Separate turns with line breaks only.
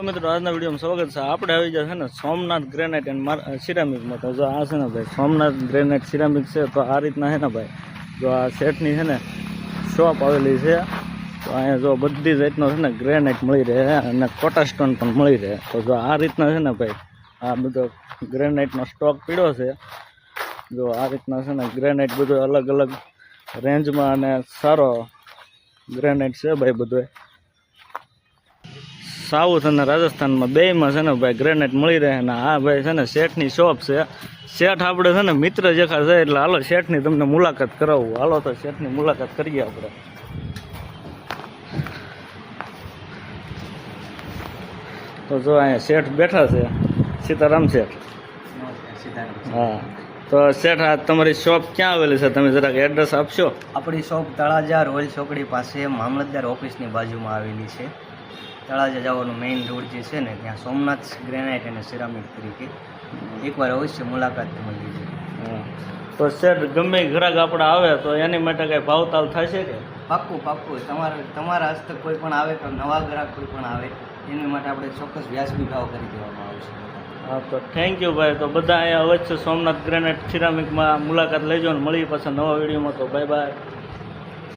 મિત્રો આજના વિડીયોમાં સ્વાગત છે। આપણે આવી જાય છે ને સોમનાથ ગ્રેનાઇટ એન્ડ સિરામિકમાં। તો જો આ છે ને ભાઈ સોમનાથ ગ્રેનાઇટ સિરામિક છે। તો આ રીતના છે ને ભાઈ જો આ સેટની છે ને શોપ આવેલી છે। તો અહીંયા જો બધી જાતનો છે ને ગ્રેનાઇટ મળી રહે અને કોટા સ્ટોન પણ મળી રહે। તો જો આ રીતના છે ને ભાઈ આ બધો ગ્રેનાઇટનો સ્ટોક પીડ્યો છે। જો આ રીતના છે ને ગ્રેનાઇટ બધો અલગ અલગ રેન્જમાં અને સારો ગ્રેનાઇટ છે ભાઈ બધો। સાઉથ અને રાજસ્થાનમાં બેયમાં છે ને ભાઈ ગ્રેનાઇટ મળી રહે ને આ ભાઈ છે ને શેઠની શોપ છે। શેઠ આપણે છે ને મિત્ર જેખા છે એટલે હાલો શેઠની તમને મુલાકાત કરાવું। હાલો તો શેઠની મુલાકાત કરીએ આપણે। તો જો અહીંયા શેઠ બેઠા છે, સીતારામ શેઠ। હા તો શેઠ આ તમારી શોપ ક્યાં આવેલી છે, તમે જરાક એડ્રેસ આપશો?
આપણી શોપ તળાજા રોયલ ચોકડી પાસે મામલતદાર ઓફિસની બાજુમાં આવેલી છે। તળાજા જવાનું મેઇન રોડ જે છે ને ત્યાં સોમનાથ ગ્રેનાઇટ અને સિરામિક તરીકે એકવાર અવશ્ય મુલાકાત તમે લીધી।
હા તો શેઠ ગમે ગ્રાહક આપણે આવે તો એની માટે કંઈ ભાવતાલ થશે કે?
પાક્કું પાક્કું તમારા હસ્તક કોઈ પણ આવે તો નવા ગ્રાહક કોઈ પણ આવે એની માટે આપણે ચોક્કસ વ્યાજબી ભાવ કરી દેવામાં આવશે।
હા તો થેન્ક યુ ભાઈ। તો બધા અહીંયા અવશ્ય સોમનાથ ગ્રેનાઇટ સિરામિકમાં મુલાકાત લેજો ને મળી પાછા નવા વિડીયોમાં। તો બાય બાય।